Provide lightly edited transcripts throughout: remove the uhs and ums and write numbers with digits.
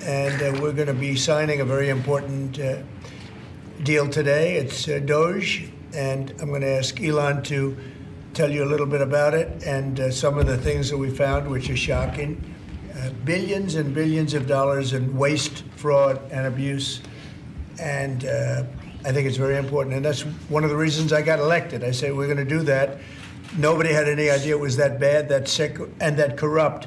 and we're going to be signing a very important deal today. It's Doge, and I'm going to ask Elon to tell you a little bit about it and some of the things that we found, which are shocking. Billions and billions of dollars in waste, fraud, and abuse. And I think it's very important. And that's one of the reasons I got elected. I said, we're going to do that. Nobody had any idea it was that bad, that sick, and that corrupt.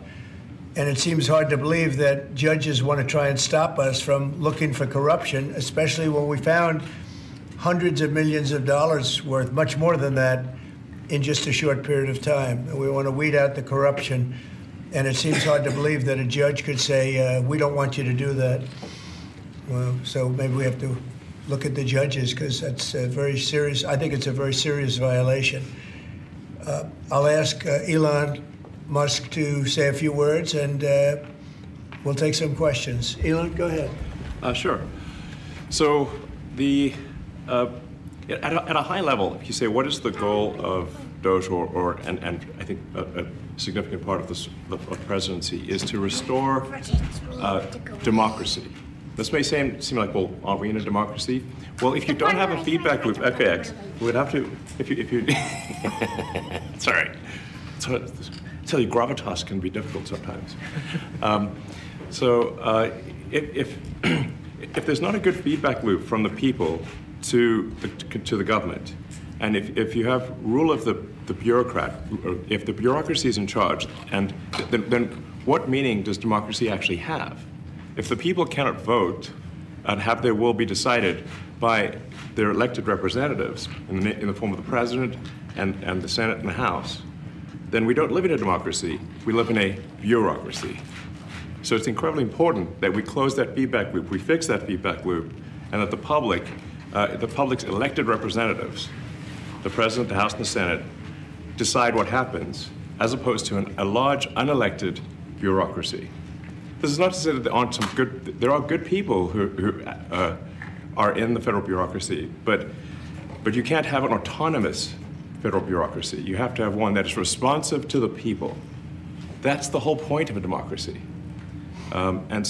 And it seems hard to believe that judges want to try and stop us from looking for corruption, especially when we found hundreds of millions of dollars worth, much more than that, in just a short period of time. And we want to weed out the corruption. And it seems hard to believe that a judge could say, we don't want you to do that. Well, so maybe we have to look at the judges, because that's a very serious, I think it's a very serious violation. I'll ask Elon Musk to say a few words, and we'll take some questions. Elon, go ahead. Sure. So at a high level, if you say, what is the goal of Doge, and I think a significant part of the presidency is to restore democracy. This may seem like, well, aren't we in a democracy? Well, if you don't have a feedback loop, okay, we would have to, if you sorry. So, tell you, gravitas can be difficult sometimes. If there's not a good feedback loop from the people to the government, and if you have rule of the bureaucrat, or if the bureaucracy is in charge, and then what meaning does democracy actually have? If the people cannot vote and have their will be decided by their elected representatives in the form of the president and the Senate and the House, then we don't live in a democracy, we live in a bureaucracy. So it's incredibly important that we close that feedback loop, we fix that feedback loop, and that the public's elected representatives, the president, the House, and the Senate, decide what happens, as opposed to a large unelected bureaucracy. This is not to say that there are good people who are in the federal bureaucracy, but you can't have an autonomous federal bureaucracy. You have to have one that is responsive to the people. That's the whole point of a democracy. And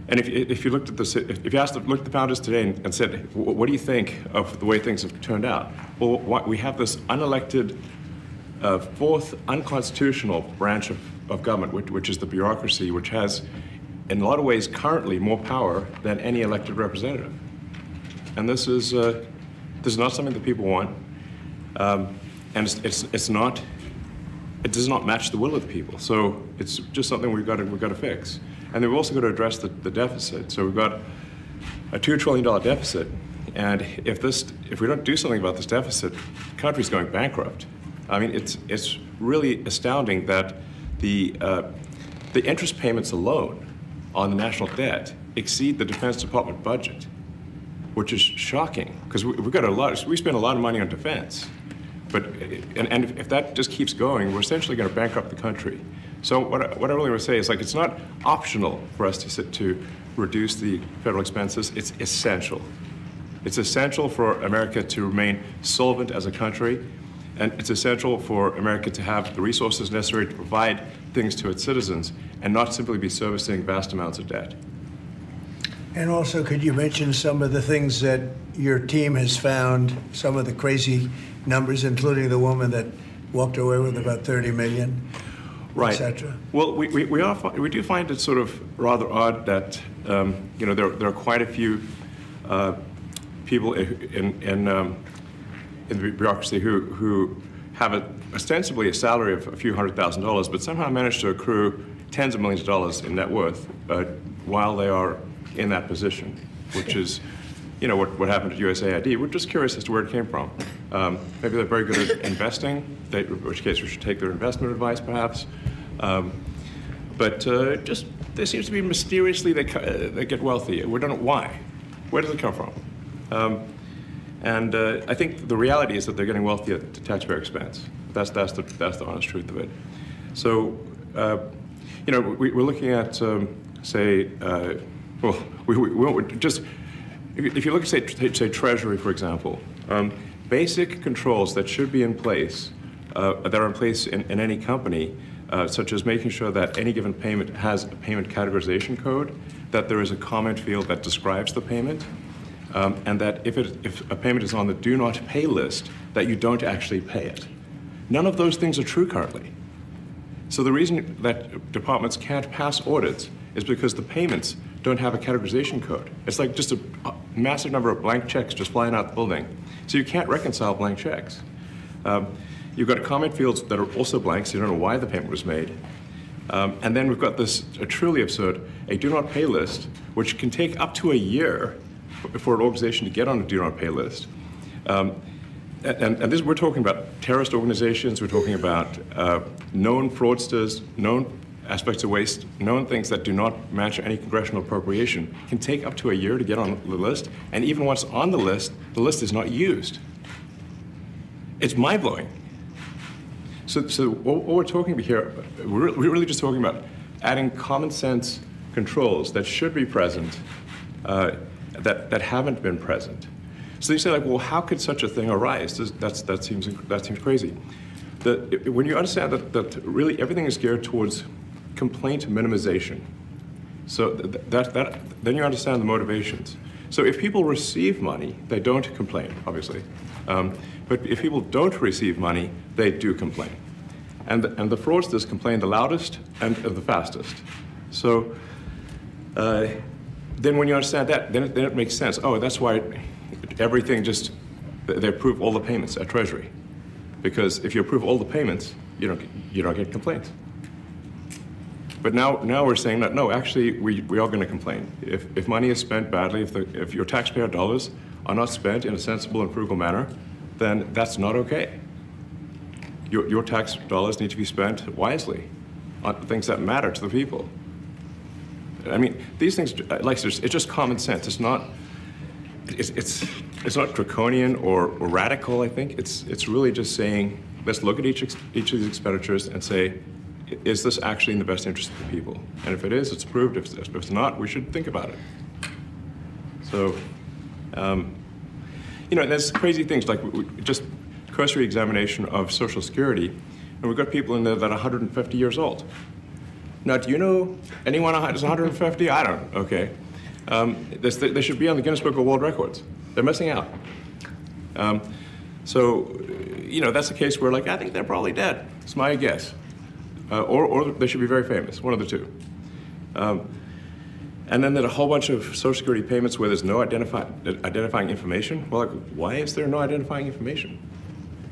if you looked at if you looked at the founders today and said, what do you think of the way things have turned out? Well, we have this unelected, fourth unconstitutional branch of government, which is the bureaucracy, which has, in a lot of ways, currently more power than any elected representative. And this is not something that people want, and it does not match the will of the people. So it's just something we've got to fix. And then we've also got to address the deficit. So we've got a $2 trillion deficit, and if we don't do something about this deficit, the country's going bankrupt. I mean, it's really astounding that the interest payments alone on the national debt exceed the Defense Department budget, which is shocking, because we spend a lot of money on defense. And if that just keeps going, we're essentially going to bankrupt the country. So what I really want to say is, like, it's not optional for us to reduce the federal expenses. It's essential. It's essential for America to remain solvent as a country, and it's essential for America to have the resources necessary to provide things to its citizens and not simply be servicing vast amounts of debt. And also, could you mention some of the things that your team has found, some of the crazy numbers, including the woman that walked away with about 30 million, right, etc.? Well, we do find it sort of rather odd that there are quite a few people in the bureaucracy who have ostensibly a salary of a few $100,000, but somehow manage to accrue tens of millions of dollars in net worth while they are in that position, which is, what happened at USAID. We're just curious as to where it came from. Maybe they're very good at investing, in which case we should take their investment advice, perhaps. But there seems to be mysteriously they get wealthy. We don't know why. Where does it come from? And I think the reality is that they're getting wealthy at the taxpayer expense. That's the honest truth of it. So, we're looking at, if you look at, say Treasury, for example, basic controls that should be in place, that are in place in any company, such as making sure that any given payment has a payment categorization code, that there is a comment field that describes the payment, and that if a payment is on the do not pay list, that you don't actually pay it. None of those things are true currently. So the reason that departments can't pass audits is because the payments don't have a categorization code. It's like just a massive number of blank checks just flying out the building. So you can't reconcile blank checks. You've got comment fields that are also blank, so you don't know why the payment was made. And then we've got this truly absurd, a do not pay list, which can take up to a year for an organization to get on a do not pay list. And this, we're talking about terrorist organizations, we're talking about known fraudsters, known aspects of waste, known things that do not match any congressional appropriation, can take up to a year to get on the list, and even once on the list is not used. It's mind-blowing. So what we're talking about here, we're really just talking about adding common sense controls that should be present, that haven't been present. So you say, like, well, how could such a thing arise? That seems crazy. When you understand that really everything is geared towards complaint minimization, so then you understand the motivations. So if people receive money, they don't complain, obviously. But if people don't receive money, they do complain. And the fraudsters complain the loudest and the fastest. So then when you understand that, then it makes sense. Oh, that's why everything they approve all the payments at Treasury. Because if you approve all the payments, you don't get complaints. But now we're saying that, no, actually, we are going to complain. If money is spent badly, if your taxpayer dollars are not spent in a sensible and frugal manner, then that's not okay. Your tax dollars need to be spent wisely on things that matter to the people. I mean, these things, like, it's just common sense. It's not draconian or radical, I think. It's really just saying, let's look at each of these expenditures and say, is this actually in the best interest of the people? And if it is, it's approved. If it's not, we should think about it. So, there's crazy things like just cursory examination of Social Security, and we've got people in there that are 150 years old. Now, do you know anyone who's 150? I don't. Okay. They should be on the Guinness Book of World Records. They're missing out. So, that's a case where, like, I think they're probably dead. It's my guess. Or they should be very famous, one of the two. And then there's a whole bunch of Social Security payments where there's no identifying information. Well, like, why is there no identifying information?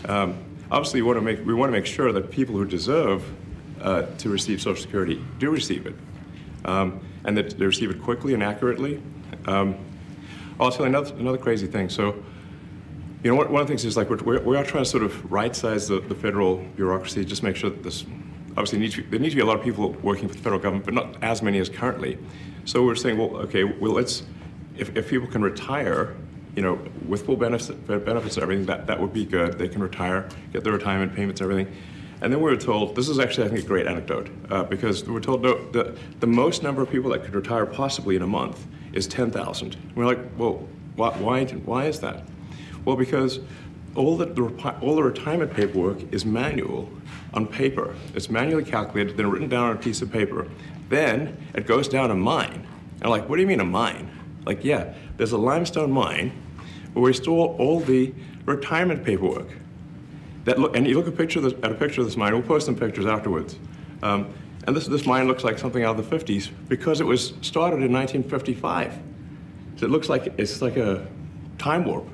Obviously, we want to make sure that people who deserve to receive Social Security do receive it, and that they receive it quickly and accurately. I'll tell you another crazy thing. So, one of the things is, like, we are trying to sort of right-size the federal bureaucracy, just make sure that this. Obviously, there need to be a lot of people working for the federal government, but not as many as currently. So we're saying, well, okay, if people can retire, with full benefits and everything, that would be good. They can retire, get their retirement payments, everything. And then we were told, this is actually, I think, a great anecdote, because we were told the most number of people that could retire possibly in a month is 10,000. We're like, well, why is that? Well, because all the retirement paperwork is manual on paper. It's manually calculated, then written down on a piece of paper. Then it goes down a mine. And I'm like, what do you mean a mine? Like, yeah, there's a limestone mine where we store all the retirement paperwork. And you look at a picture of this mine. We'll post some pictures afterwards. And this mine looks like something out of the 50s because it was started in 1955. So it looks like it's like a time warp.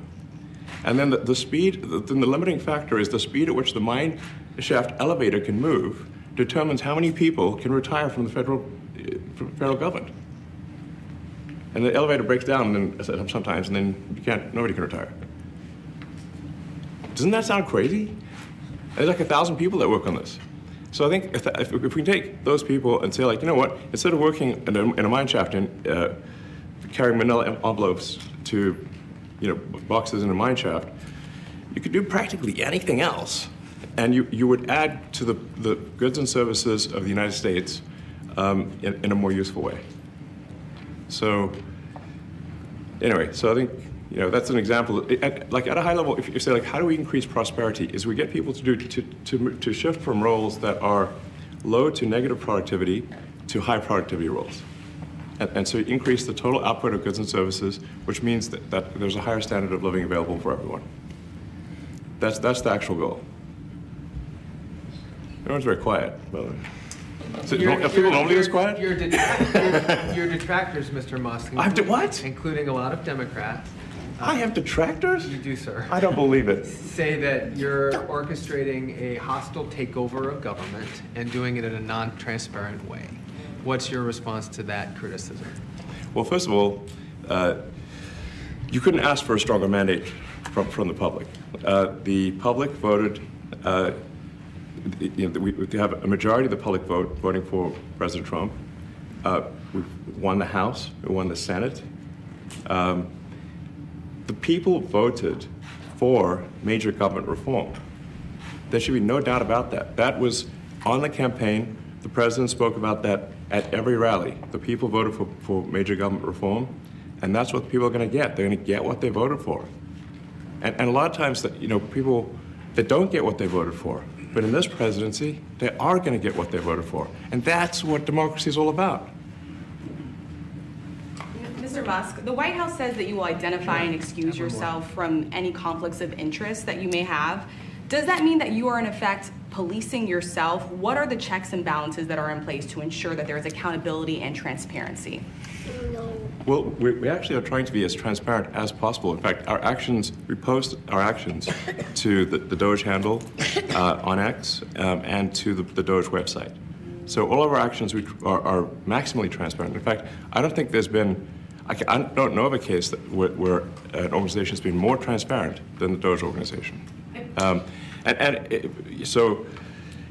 And then the speed, the limiting factor is the speed at which the mine shaft elevator can move determines how many people can retire from the federal government. And the elevator breaks down sometimes, and then nobody can retire. Doesn't that sound crazy? There's like 1,000 people that work on this. So I think if we can take those people and say, like, you know what, instead of working in a mine shaft and carrying manila envelopes to boxes in a mine shaft, you could do practically anything else, and you would add to the goods and services of the United States in a more useful way. So anyway, so I think that's an example. Like at a high level, if you say, like, how do we increase prosperity? Is we get people to shift from roles that are low to negative productivity to high productivity roles. And so you increase the total output of goods and services, which means that there's a higher standard of living available for everyone. That's the actual goal. Everyone's very quiet, by the way. So are people normally this quiet? Your detractors, Mr. Musk, what? including a lot of Democrats. I have detractors? You do, sir. I don't believe it. Say that you're orchestrating a hostile takeover of government and doing it in a non-transparent way. What's your response to that criticism? Well, first of all, you couldn't ask for a stronger mandate from the public. The public voted, we have a majority of the public voting for President Trump. We won the House, we won the Senate. The people voted for major government reform. There should be no doubt about that. That was on the campaign. The president spoke about that at every rally. The people voted for major government reform, and that's what the people are going to get. They're going to get what they voted for. And a lot of times, people that don't get what they voted for, but in this presidency, they are going to get what they voted for. And that's what democracy is all about. Mr. Musk, the White House says that you will identify and excuse yourself from any conflicts of interest that you may have. Does that mean that you are, in effect, policing yourself? What are the checks and balances that are in place to ensure that there is accountability and transparency? Well, we actually are trying to be as transparent as possible. In fact, we post our actions to the Doge handle on X and to the Doge website. So all of our actions are maximally transparent. In fact, I don't think there's been, I don't know of a case where an organization has been more transparent than the Doge organization. So,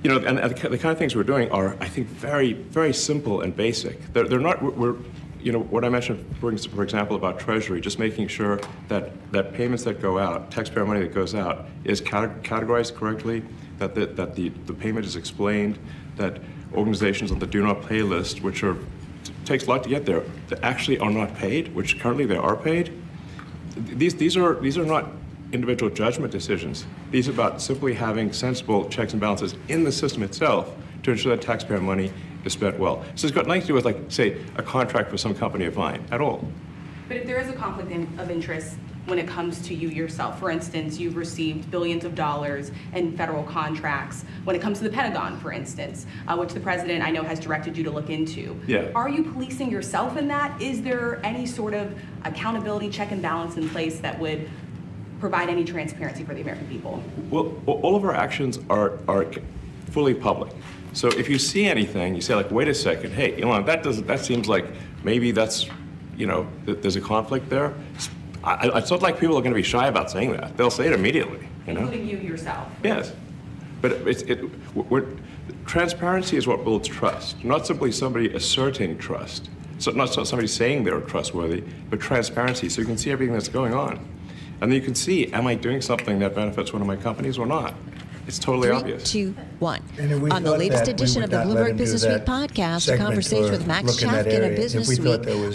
and the kind of things we're doing are, I think, very, very simple and basic. They're not, what I mentioned, for example, about Treasury, just making sure that payments that go out, taxpayer money that goes out, is categorized correctly, that the payment is explained, that organizations on the do not pay list, which takes a lot to get there, that actually are not paid, which currently they are paid. These are not individual judgment decisions. These are about simply having sensible checks and balances in the system itself to ensure that taxpayer money is spent well. So it's got nothing to do with, like, say, a contract with some company of mine at all. But if there is a conflict of interest when it comes to you yourself, for instance, you've received billions of dollars in federal contracts when it comes to the Pentagon, for instance, which the president, I know, has directed you to look into. Yeah. Are you policing yourself in that? Is there any sort of accountability check and balance in place that would provide any transparency for the American people? Well, all of our actions are fully public. So if you see anything, you say, like, wait a second, hey, Elon, that seems like maybe that's, there's a conflict there. It's not like people are going to be shy about saying that. They'll say it immediately, Including you yourself. Yes. But transparency is what builds trust, not simply somebody asserting trust. So not somebody saying they're trustworthy, but transparency, so you can see everything that's going on. And then you can see, am I doing something that benefits one of my companies or not? It's totally obvious. 3, 2, 1. On the latest edition of the Bloomberg Business Week podcast, a conversation with Max Chafkin of Business Week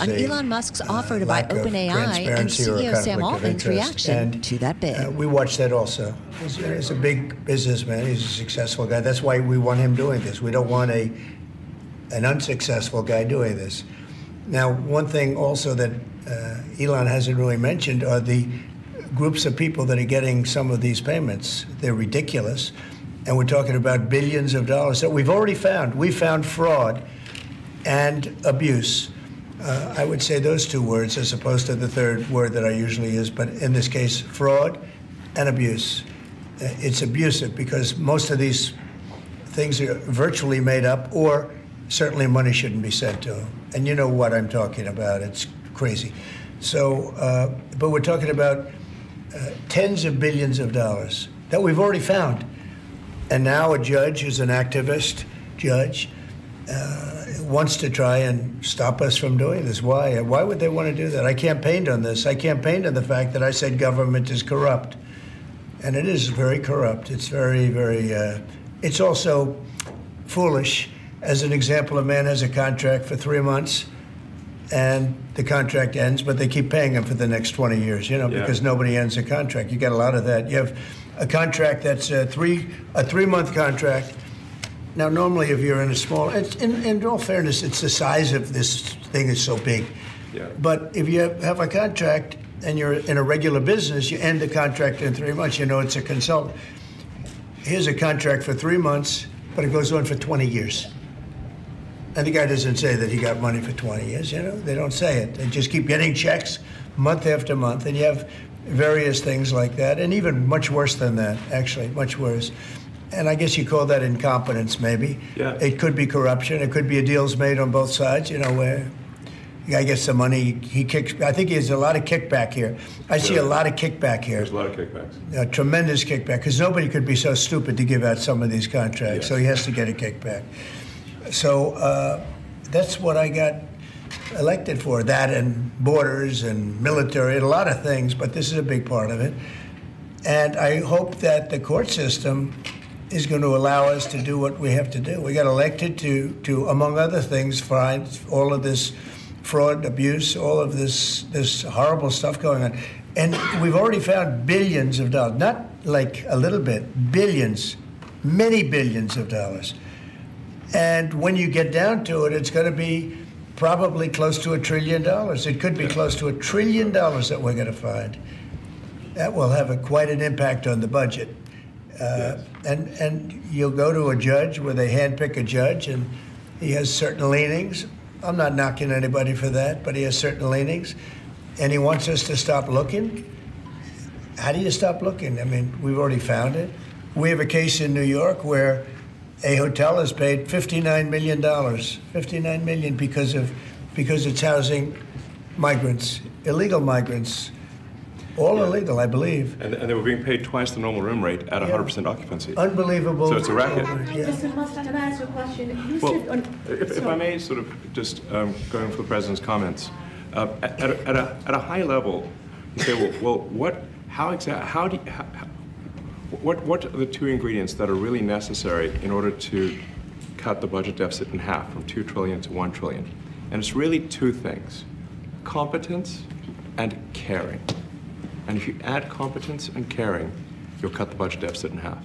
on Elon Musk's offer to buy OpenAI and CEO Sam Altman's reaction to that bid. We watched that also. He's a big businessman. He's a successful guy. That's why we want him doing this. We don't want an unsuccessful guy doing this. Now, one thing also that Elon hasn't really mentioned are the groups of people that are getting some of these payments. They're ridiculous. And we're talking about billions of dollars that we've already found. We found fraud and abuse. I would say those two words as opposed to the third word that I usually use, but in this case, fraud and abuse. It's abusive because most of these things are virtually made up, or certainly money shouldn't be sent to them. And you know what I'm talking about. It's crazy. So, but we're talking about tens of billions of dollars that we've already found. And now a judge who's an activist judge wants to try and stop us from doing this. Why? Why would they want to do that? I campaigned on this. I campaigned on the fact that I said government is corrupt. And it is very corrupt. It's very, very, it's also foolish. As an example, a man has a contract for 3 months and the contract ends, but they keep paying him for the next 20 years, because nobody ends a contract. You got a lot of that. You have a contract that's a three-month contract, Now, normally, if you're in a small, in all fairness, it's the size of this thing is so big. Yeah. But if you have a contract and you're in a regular business, you end the contract in 3 months. You know it's a consultant. Here's a contract for 3 months, but it goes on for 20 years. And the guy doesn't say that he got money for 20 years, you know? They don't say it. They just keep getting checks month after month. And you have various things like that, and even much worse than that, actually, much worse. And I guess you call that incompetence, maybe. Yeah. It could be corruption. It could be a deal's made on both sides, you know, where the guy gets the money, he kicks. I think there's a lot of kickback here. I see a lot of kickback here. There's a lot of kickbacks. A tremendous kickback, because nobody could be so stupid to give out some of these contracts, Yes. so he has to get a kickback. So that's what I got elected for, that and borders and military and a lot of things, but this is a big part of it. And I hope that the court system is going to allow us to do what we have to do. We got elected to among other things, find all of this fraud, abuse, all of this horrible stuff going on. And we've already found billions of dollars, not like a little bit, billions, many billions of dollars. And when you get down to it, it's going to be probably close to $1 trillion. It could be close to $1 trillion that we're going to find. That will have quite an impact on the budget. Yes. And you'll go to a judge where they handpick a judge, and he has certain leanings. I'm not knocking anybody for that, but he has certain leanings, and he wants us to stop looking. How do you stop looking? I mean, we've already found it. We have a case in New York where a hotel has paid $59 million, $59 million because it's housing migrants, illegal migrants, all illegal, I believe. And they were being paid twice the normal room rate at 100% occupancy. Unbelievable. So it's a racket. Yeah. Mr. Musk, can I ask a question? You Well, said if I may sort of just going for the president's comments, at a high level, you say, well, what are the two ingredients that are really necessary in order to cut the budget deficit in half from $2 trillion to $1 trillion? And it's really two things: competence and caring. And if you add competence and caring, you'll cut the budget deficit in half.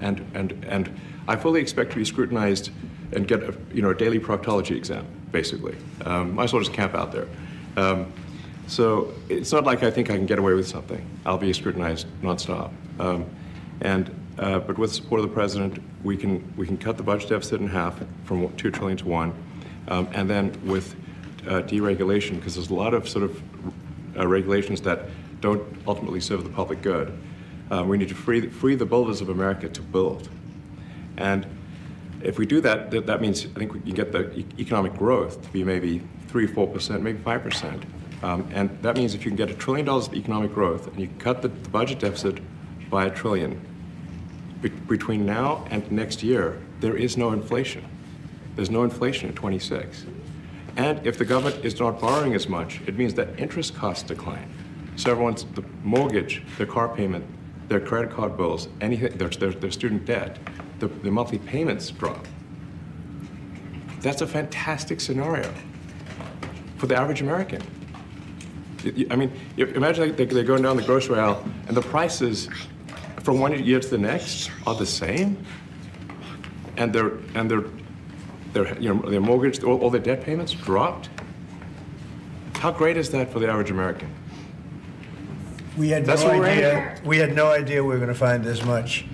And I fully expect to be scrutinized and get a daily proctology exam, basically. Might as well just camp out there. So it's not like I think I can get away with something. I'll be scrutinized nonstop. But with the support of the president, we can cut the budget deficit in half from $2 trillion to $1, and then with deregulation, because there's a lot of sort of regulations that don't ultimately serve the public good. We need to free the builders of America to build. And if we do that, that means I think we can get the economic growth to be maybe 3-4%, maybe 5%. And that means if you can get $1 trillion of economic growth and you can cut the budget deficit by $1 trillion, between now and next year, there is no inflation. There's no inflation in 26. And if the government is not borrowing as much, it means that interest costs decline. So everyone's, the mortgage, their car payment, their credit card bills, anything, their student debt, the monthly payments drop. That's a fantastic scenario for the average American. I mean, imagine they're going down the grocery aisle and the prices from one year to the next are the same, and their mortgage, all their debt payments dropped. How great is that for the average American? We had That's no what we're idea. We had no idea we were going to find this much,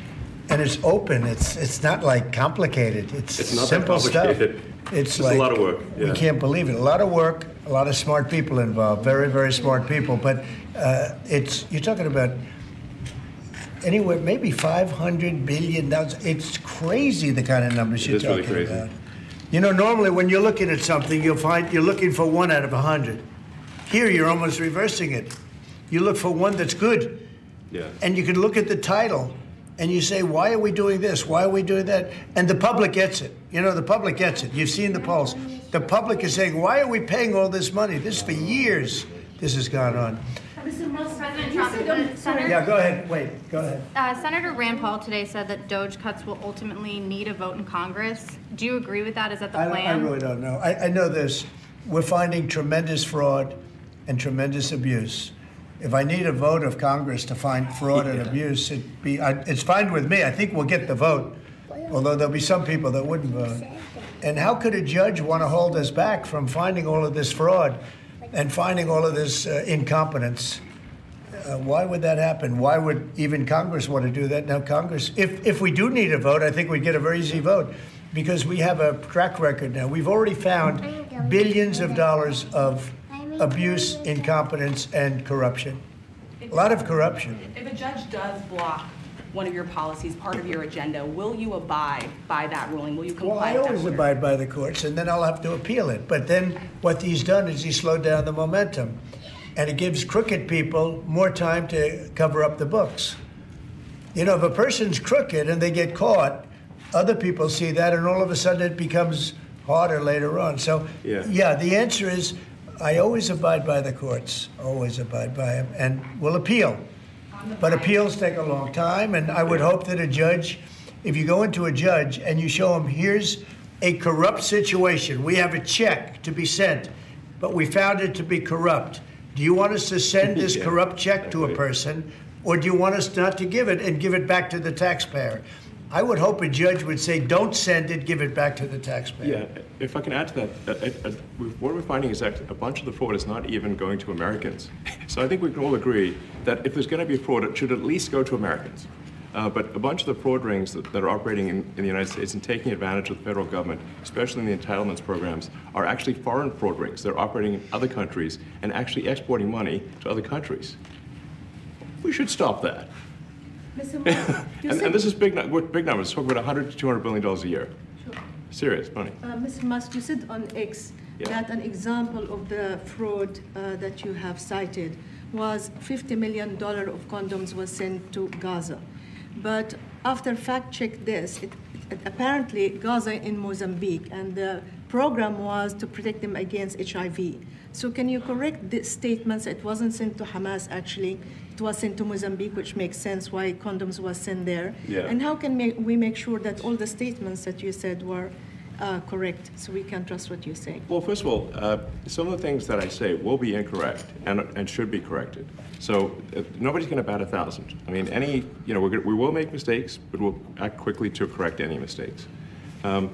and it's open. It's not like complicated. It's not simple that complicated. stuff. It's like a lot of work. We Yeah. can't believe it. A lot of work. A lot of smart people involved. Very, very smart people. But you're talking about anywhere maybe $500 billion. It's crazy the kind of numbers you're talking really crazy. about. You know, normally when you're looking at something, you'll find you're looking for 1 out of 100. Here, you're almost reversing it. You look for one that's good. Yeah. And you can look at the title and you say, why are we doing this? Why are we doing that? And the public gets it. You know, the public gets it. You've seen the polls. The public is saying, why are we paying all this money? This for years, this has gone on. Mr. Musk, President you Trump, said Senator- Yeah, go ahead. Wait, go ahead. Senator Rand Paul today said that DOGE cuts will ultimately need a vote in Congress. Do you agree with that? Is that the I plan? really don't know. I know this. We're finding tremendous fraud and tremendous abuse. If I need a vote of Congress to find fraud and abuse, it's fine with me. I think we'll get the vote. although there'll be some people that wouldn't vote. And how could a judge want to hold us back from finding all of this fraud and finding all of this incompetence? Why would that happen? Why would even Congress want to do that? Now, Congress, if we do need a vote, I think we'd get a very easy vote because we have a track record now. We've already found billions of dollars of abuse, incompetence, and corruption. A lot of corruption. If a judge does block one of your policies, part of your agenda, will you abide by that ruling? Will you comply? Well, I always abide by the courts, and then I'll have to appeal it. But then what he's done is he slowed down the momentum. And it gives crooked people more time to cover up the books. You know, if a person's crooked and they get caught, other people see that, and all of a sudden it becomes harder later on. So, yeah, the answer is I always abide by the courts, always abide by them, and will appeal. But appeals take a long time, and I would hope that a judge, if you go into a judge and you show him, here's a corrupt situation, we have a check to be sent, but we found it to be corrupt. Do you want us to send this corrupt check to a person, or do you want us not to give it and give it back to the taxpayer? I would hope a judge would say, don't send it, give it back to the taxpayer. Yeah, if I can add to that, what we're finding is that a bunch of the fraud is not even going to Americans. So I think we can all agree that if there's going to be fraud, it should at least go to Americans. But a bunch of the fraud rings that are operating in the United States and taking advantage of the federal government, especially in the entitlements programs, are actually foreign fraud rings. They're operating in other countries and actually exporting money to other countries. We should stop that. And this is big numbers. We're talking about $100 to $200 billion a year. Sure. Serious money. Mr. Musk, you said on X that an example of the fraud that you have cited was $50 million of condoms was sent to Gaza. But after fact-check this, apparently Gaza in Mozambique, and the program was to protect them against HIV. So can you correct the statements? It wasn't sent to Hamas, actually. It was sent to Mozambique, which makes sense why condoms was sent there. Yeah. And how can we make sure that all the statements that you said were correct, so we can trust what you say? Well, first of all, some of the things that I say will be incorrect and should be corrected. So nobody's going to bat 1,000. I mean, we will make mistakes, but we'll act quickly to correct any mistakes. I'm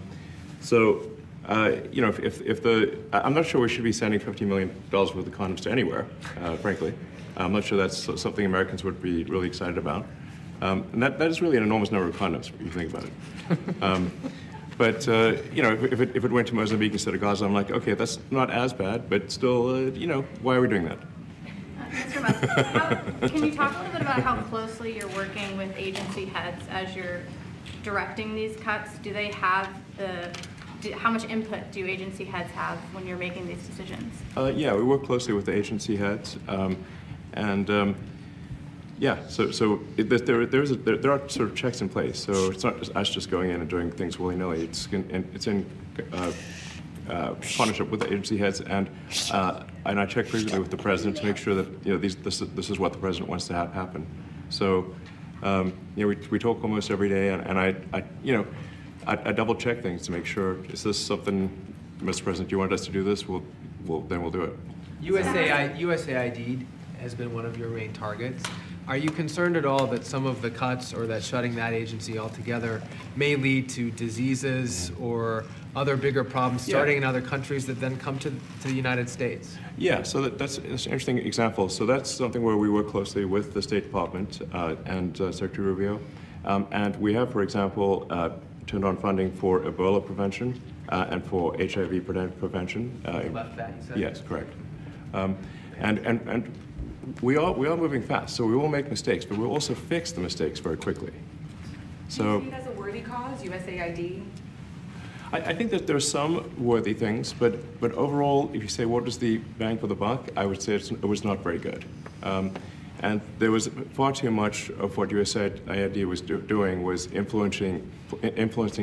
not sure we should be sending $50 million worth of condoms to anywhere, frankly. I'm not sure that's something Americans would be really excited about. And that is really an enormous number of condoms, if you think about it. But if it went to Mozambique instead of Gaza, I'm like, okay, that's not as bad, but still, why are we doing that? Mr. Musk, can you talk a little bit about how closely you're working with agency heads as you're directing these cuts? Do they have how much input do agency heads have when you're making these decisions? Yeah, we work closely with the agency heads, there are sort of checks in place. So it's not just us just going in and doing things willy-nilly. It's in partnership with the agency heads, and I check frequently with the president to make sure that this is what the president wants to have happen. So we talk almost every day, and I double check things to make sure, is this something, Mr. President, you want us to do this? Then we'll do it. USAID has been one of your main targets. Are you concerned at all that some of the cuts or that shutting that agency altogether may lead to diseases or other bigger problems starting in other countries that then come to the United States? Yeah, so that's an interesting example. So that's something where we work closely with the State Department and Secretary Rubio. And we have, for example, turned on funding for Ebola prevention and for HIV prevention. You left that, you said? Yes, correct. And we are moving fast, so we will make mistakes, but we'll also fix the mistakes very quickly. So, do you see it as a worthy cause, USAID? I think that there are some worthy things, but overall, if you say what is the bang for the buck, I would say it was not very good. And there was far too much of what USAID was doing was influencing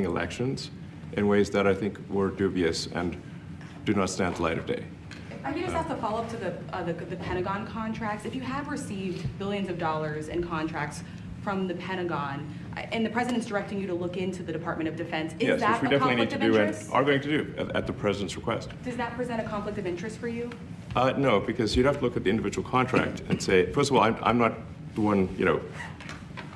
elections in ways that I think were dubious and do not stand the light of day. I can just ask a follow-up to the Pentagon contracts. If you have received billions of dollars in contracts from the Pentagon, and the president's directing you to look into the Department of Defense, is that a conflict of interest? Yes, which we definitely need to do and are going to do at the president's request. Does that present a conflict of interest for you? No, because you'd have to look at the individual contract and say, first of all, I'm not the one,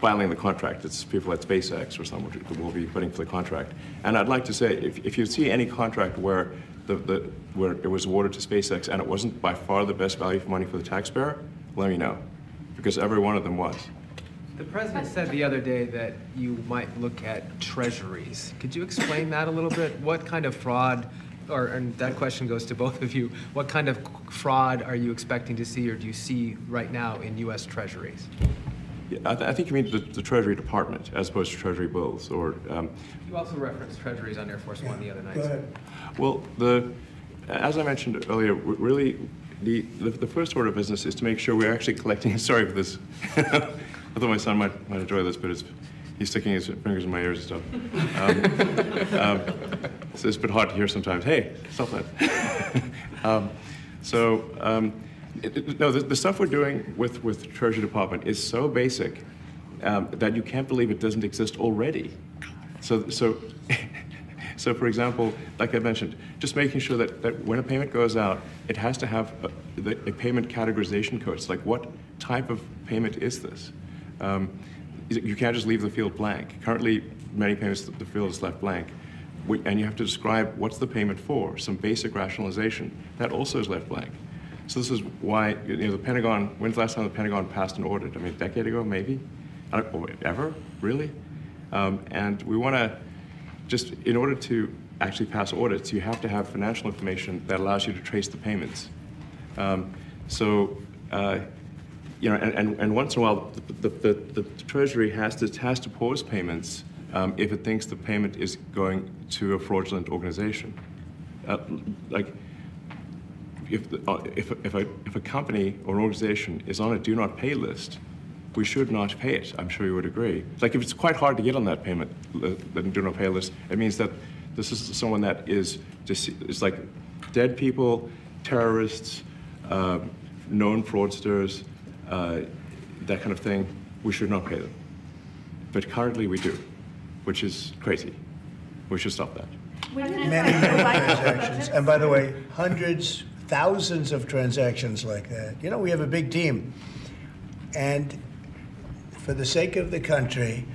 filing the contract. It's people at SpaceX or someone who will be putting for the contract. And I'd like to say, if you see any contract where where it was awarded to SpaceX and it wasn't by far the best value for money for the taxpayer, let me know, because every one of them was. The president said the other day that you might look at treasuries. Could you explain that a little bit? What kind of fraud, and that question goes to both of you, what kind of fraud are you expecting to see or do you see right now in U.S. treasuries? Yeah, I think you mean the Treasury Department as opposed to Treasury bills, or... You also referenced treasuries on Air Force One the other night. Go ahead. Well, as I mentioned earlier, really, the first order of business is to make sure we're actually collecting... Sorry for this. I thought my son might enjoy this, but he's sticking his fingers in my ears and stuff. So it's a bit hard to hear sometimes. Hey, stop that. No, the stuff we're doing with the Treasury Department is so basic that you can't believe it doesn't exist already. So for example, like I mentioned, just making sure that when a payment goes out, it has to have a payment categorization code. It's like, what type of payment is this? You can't just leave the field blank. Currently, many payments, the field is left blank. And you have to describe what's the payment for, some basic rationalization. That also is left blank. So this is why, the Pentagon, when's the last time the Pentagon passed an audit? I mean, a decade ago, maybe? Ever? Really? And we want to just, in order to actually pass audits, you have to have financial information that allows you to trace the payments. And once in a while, the Treasury has to pause payments if it thinks the payment is going to a fraudulent organization. If a company or an organization is on a do not pay list, we should not pay it. I'm sure you would agree. Like, if it's quite hard to get on that payment, the do not pay list, it means that this is someone that is just, it's like dead people, terrorists, known fraudsters, that kind of thing. We should not pay them. But currently we do, which is crazy. We should stop that. Many transactions. And by the way, hundreds, thousands of transactions like that. We have a big team. And for the sake of the country,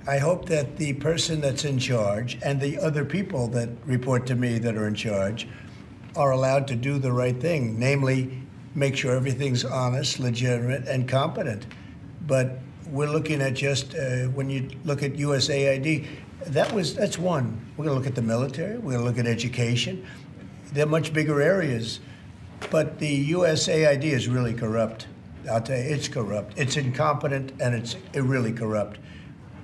I hope that the person that's in charge and the other people that report to me that are in charge are allowed to do the right thing, namely make sure everything's honest, legitimate, and competent. But we're looking at just, when you look at USAID, that's one. We're going to look at the military. We're going to look at education. They're much bigger areas. But the USAID is really corrupt. I'll tell you, it's corrupt. It's incompetent, and it's really corrupt.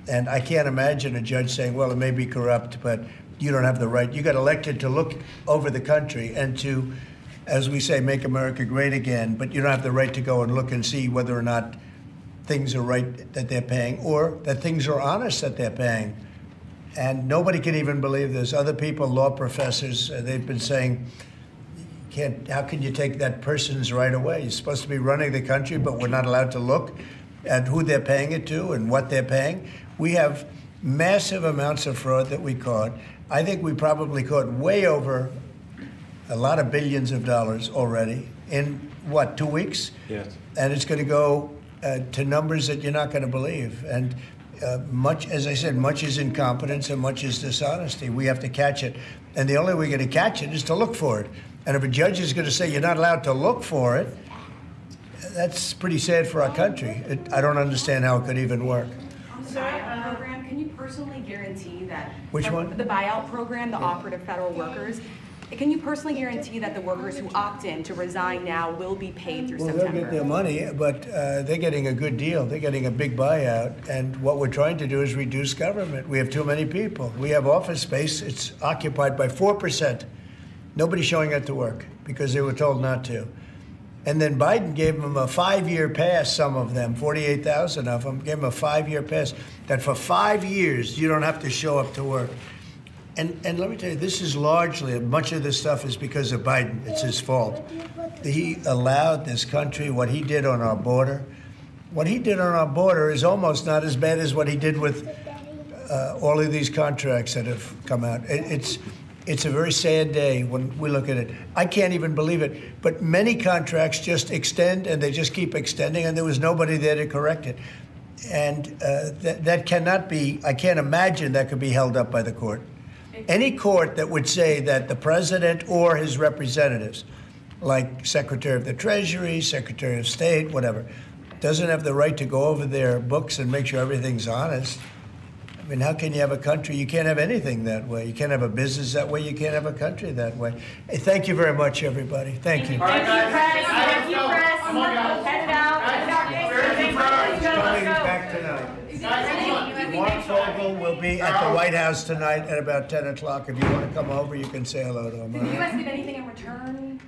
And I can't imagine a judge saying, well, it may be corrupt, but you don't have the right. You got elected to look over the country and to, as we say, make America great again, but you don't have the right to go and look and see whether or not things are right that they're paying or that things are honest that they're paying. And nobody can even believe this. Other people, law professors, they've been saying, how can you take that person's right away? You're supposed to be running the country, but we're not allowed to look at who they're paying it to and what they're paying. We have massive amounts of fraud that we caught. I think we probably caught way over a lot of billions of dollars already in, 2 weeks? Yes. And it's going to go to numbers that you're not going to believe. And much, as I said, much is incompetence and much is dishonesty. We have to catch it. And the only way we're going to catch it is to look for it. And if a judge is going to say you're not allowed to look for it, that's pretty sad for our country. I don't understand how it could even work. On the buyout program, can you personally guarantee that... Which one? The buyout program, the offer to federal workers. Can you personally guarantee that the workers who opt in to resign now will be paid through September? They'll get their money, but they're getting a good deal. They're getting a big buyout. And what we're trying to do is reduce government. We have too many people. We have office space. It's occupied by 4%. Nobody's showing up to work because they were told not to. And then Biden gave them a 5-year pass, some of them, 48,000 of them, gave them a 5-year pass, that for 5 years you don't have to show up to work. And let me tell you, this is largely, much of this stuff is because of Biden. It's his fault. He allowed this country, what he did on our border. What he did on our border is almost not as bad as what he did with all of these contracts that have come out. It's a very sad day when we look at it. I can't even believe it. But many contracts just extend, and they just keep extending, and there was nobody there to correct it. And that cannot be, I can't imagine that could be held up by the court. Any court that would say that the president or his representatives, like Secretary of the Treasury, Secretary of State, whatever, doesn't have the right to go over their books and make sure everything's honest. I mean, how can you have a country? You can't have anything that way. You can't have a business that way. You can't have a country that way. Hey, thank you very much, everybody. Thank you. Thank you, press. Thank you, press. Head it out. Coming back tonight. Mark Fogel will be at the White House tonight at about 10 o'clock. If you want to come over, you can say hello to him. Did the U.S. give anything in return?